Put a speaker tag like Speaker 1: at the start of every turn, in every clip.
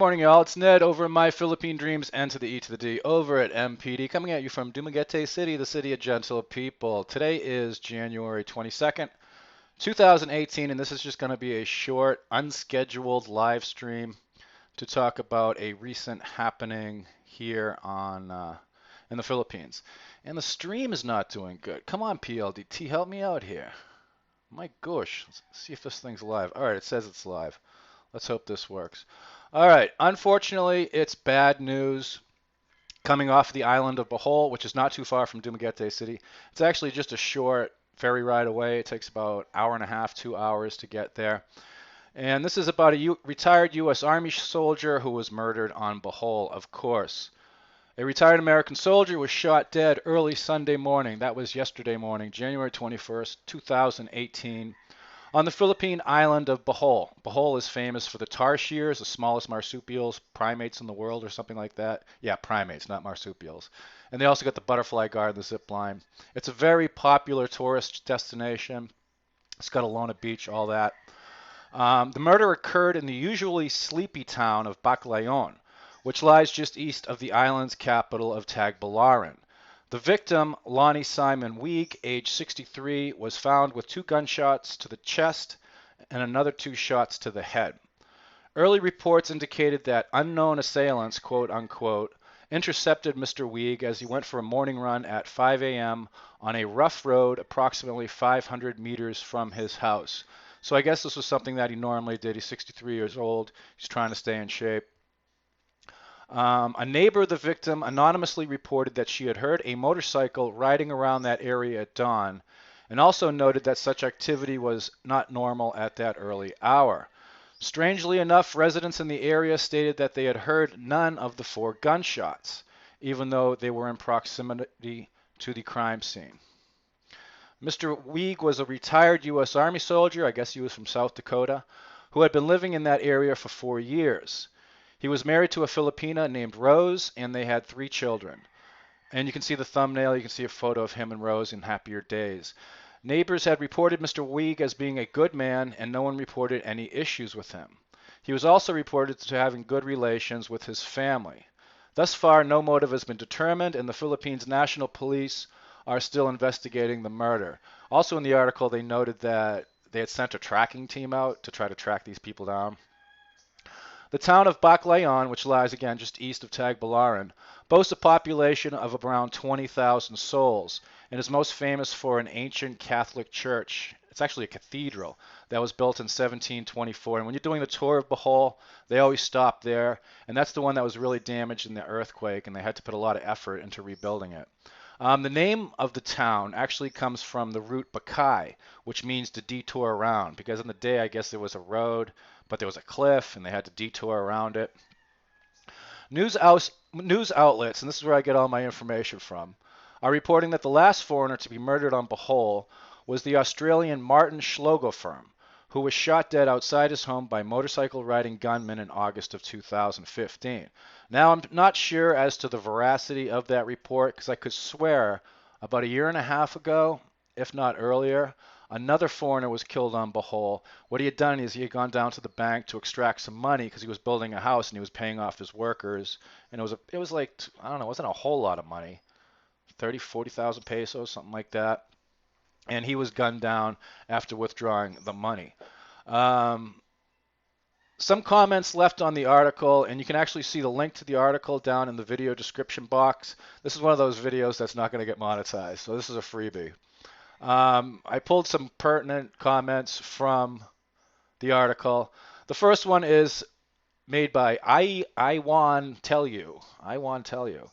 Speaker 1: Morning, y'all. It's Ned over in My Philippine Dreams and to the E to the D over at MPD, coming at you from Dumaguete City, the city of gentle people. Today is January 22nd, 2018, and this is just going to be a short, unscheduled live stream to talk about a recent happening here in the Philippines. And the stream is not doing good. Come on, PLDT, help me out here. My gosh, let's see if this thing's live. All right, it says it's live. Let's hope this works. All right, unfortunately, it's bad news coming off the island of Bohol, which is not too far from Dumaguete City. It's actually just a short ferry ride away. It takes about an hour and a half, 2 hours to get there. And this is about a retired U.S. Army soldier who was murdered on Bohol, of course. A retired American soldier was shot dead early Sunday morning. That was yesterday morning, January 21st, 2018, on the Philippine island of Bohol. Bohol is famous for the tarshirs, the smallest marsupials, primates in the world or something like that. Yeah, primates, not marsupials. And they also got the butterfly guard, the zip line. It's a very popular tourist destination. It's got a Lona Beach, all that. The murder occurred in the usually sleepy town of Baclayon, which lies just east of the island's capital of Tagbilaran. The victim, Lonnie Simon Weig, age 63, was found with 2 gunshots to the chest and another 2 shots to the head. Early reports indicated that unknown assailants, quote unquote, intercepted Mr. Weig as he went for a morning run at 5 a.m. on a rough road approximately 500 meters from his house. So I guess this was something that he normally did. He's 63 years old. He's trying to stay in shape. A neighbor of the victim anonymously reported that she had heard a motorcycle riding around that area at dawn, and also noted that such activity was not normal at that early hour. Strangely enough, residents in the area stated that they had heard none of the 4 gunshots, even though they were in proximity to the crime scene. Mr. Weig was a retired U.S. Army soldier, I guess he was from South Dakota, who had been living in that area for 4 years. He was married to a Filipina named Rose, and they had 3 children. And you can see the thumbnail, you can see a photo of him and Rose in happier days. Neighbors had reported Mr. Weig as being a good man, and no one reported any issues with him. He was also reported to having good relations with his family. Thus far, no motive has been determined, and the Philippines National Police are still investigating the murder. Also in the article, they noted that they had sent a tracking team out to try to track these people down. The town of Baclayon, which lies again just east of Tagbilaran, boasts a population of around 20,000 souls and is most famous for an ancient Catholic church. It's actually a cathedral that was built in 1724. And when you're doing the tour of Bohol, they always stop there. And that's the one that was really damaged in the earthquake, and they had to put a lot of effort into rebuilding it. The name of the town actually comes from the root Bakay, which means to detour around, because in the day, I guess there was a road, but there was a cliff, and they had to detour around it. News outlets, and this is where I get all my information from, are reporting that the last foreigner to be murdered on Bohol was the Australian Martin Schlogoferm, who was shot dead outside his home by motorcycle-riding gunmen in August of 2015. Now, I'm not sure as to the veracity of that report, because I could swear about a year and a half ago, if not earlier, another foreigner was killed on Bohol. What he had done is he had gone down to the bank to extract some money because he was building a house and he was paying off his workers. And it was like, I don't know, it wasn't a whole lot of money, 30, 40,000 pesos, something like that. And he was gunned down after withdrawing the money. Some comments left on the article, and you can actually see the link to the article down in the video description box. This is one of those videos that's not going to get monetized, so this is a freebie. I pulled some pertinent comments from the article. The first one is made by I Want Tell You. I Want Tell You.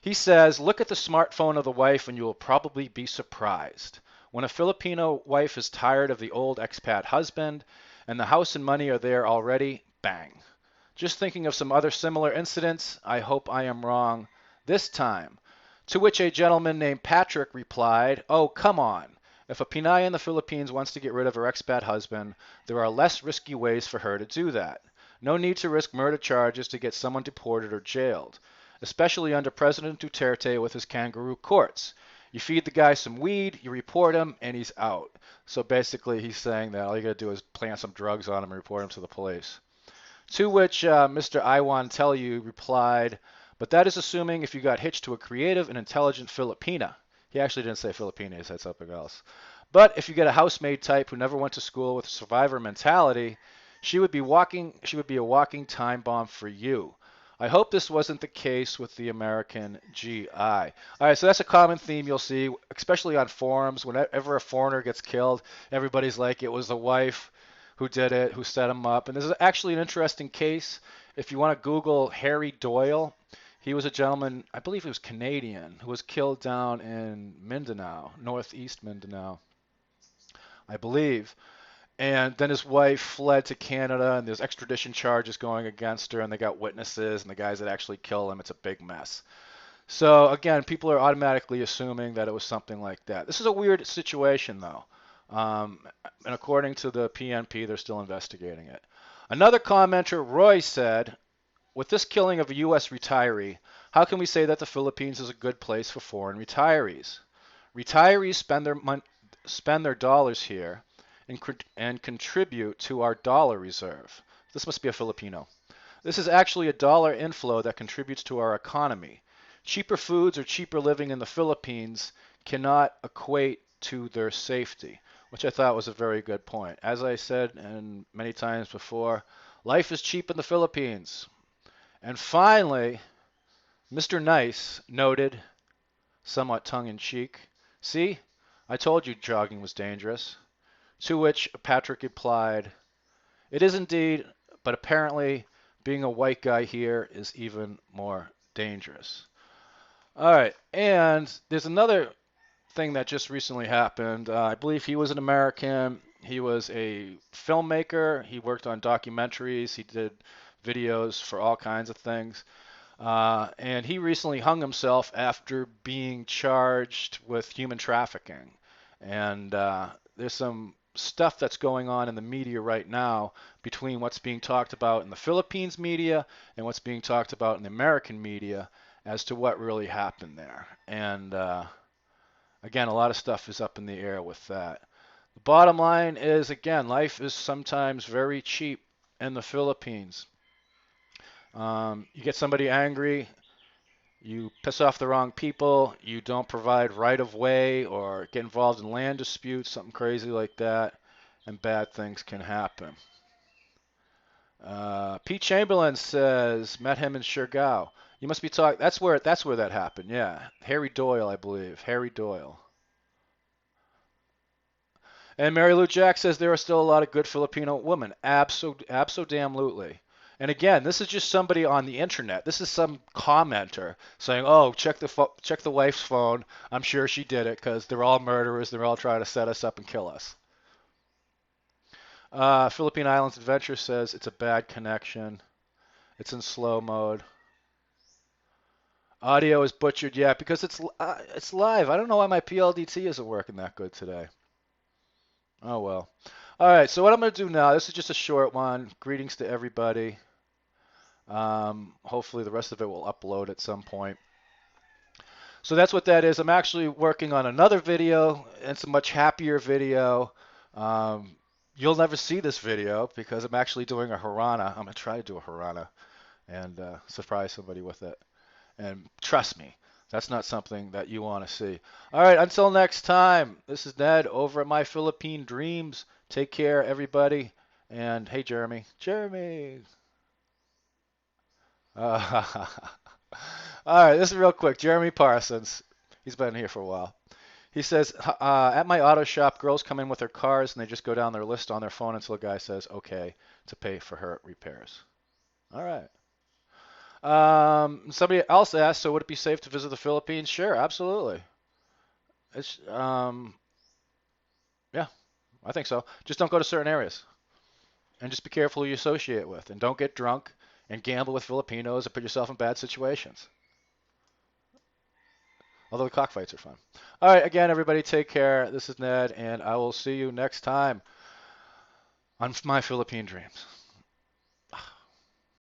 Speaker 1: He says, look at the smartphone of the wife and you will probably be surprised. When a Filipino wife is tired of the old expat husband and the house and money are there already, bang. Just thinking of some other similar incidents, I hope I am wrong this time. To which a gentleman named Patrick replied, oh, come on. If a Pinay in the Philippines wants to get rid of her expat husband, there are less risky ways for her to do that. No need to risk murder charges to get someone deported or jailed, especially under President Duterte with his kangaroo courts. You feed the guy some weed, you report him, and he's out. So basically he's saying that all you got to do is plant some drugs on him and report him to the police. To which Mr. I Want Tell You replied, but that is assuming if you got hitched to a creative and intelligent Filipina. He actually didn't say Filipina, he said something else. But if you get a housemaid type who never went to school with a survivor mentality, she would be a walking time bomb for you. I hope this wasn't the case with the American GI. All right, so that's a common theme you'll see, especially on forums. Whenever a foreigner gets killed, everybody's like, it was the wife who did it, who set him up. And this is actually an interesting case. If you want to Google Harry Doyle, he was a gentleman, I believe he was Canadian, who was killed down in Mindanao, northeast Mindanao, I believe. And then his wife fled to Canada, and there's extradition charges going against her, and they got witnesses, and the guys that actually kill him. It's a big mess. So again, people are automatically assuming that it was something like that. This is a weird situation, though. And according to the PNP, they're still investigating it. Another commenter, Roy, said, with this killing of a U.S. retiree, how can we say that the Philippines is a good place for foreign retirees? Retirees spend their dollars here and contribute to our dollar reserve. This must be a Filipino. This is actually a dollar inflow that contributes to our economy. Cheaper foods or cheaper living in the Philippines cannot equate to their safety, which I thought was a very good point. As I said and many times before, life is cheap in the Philippines. And finally, Mr. Nice noted, somewhat tongue-in-cheek, see, I told you jogging was dangerous. To which Patrick replied, it is indeed, but apparently being a white guy here is even more dangerous. All right, and there's another thing that just recently happened. I believe he was an American. He was a filmmaker. He worked on documentaries. He did videos for all kinds of things. And he recently hung himself after being charged with human trafficking. And there's some stuff that's going on in the media right now between what's being talked about in the Philippines media and what's being talked about in the American media as to what really happened there. And again, a lot of stuff is up in the air with that. The bottom line is, again, life is sometimes very cheap in the Philippines. You get somebody angry, you piss off the wrong people, you don't provide right of way or get involved in land disputes, something crazy like that, and bad things can happen. Pete Chamberlain says, met him in Siargao. You must be talking, that's where that happened, yeah. Harry Doyle, I believe. Harry Doyle. And Mary Lou Jack says there are still a lot of good Filipino women. Abso-damn-lutely. And again, this is just somebody on the internet. This is some commenter saying, "Oh, check the wife's phone. I'm sure she did it because they're all murderers. They're all trying to set us up and kill us." Philippine Islands Adventure says it's a bad connection. It's in slow mode. Audio is butchered, yeah, because it's live. I don't know why my PLDT isn't working that good today. Oh well. All right, so what I'm going to do now, this is just a short one. Greetings to everybody. Hopefully the rest of it will upload at some point. So that's what that is. I'm actually working on another video. It's a much happier video. You'll never see this video because I'm actually doing a Harana. I'm going to try to do a Harana and surprise somebody with it. And trust me, that's not something that you want to see. All right, until next time, this is Ned over at My Philippine Dreams. Take care, everybody. And hey, Jeremy. Jeremy. All right, this is real quick. Jeremy Parsons. He's been here for a while. He says, at my auto shop, girls come in with their cars and they just go down their list on their phone until a guy says, okay, to pay for her repairs. All right. Somebody else asked, so would it be safe to visit the Philippines? Sure, absolutely. It's, yeah, I think so. Just don't go to certain areas. And just be careful who you associate with. And don't get drunk and gamble with Filipinos and put yourself in bad situations. Although the cockfights are fun. All right, again, everybody, take care. This is Ned, and I will see you next time on My Philippine Dreams.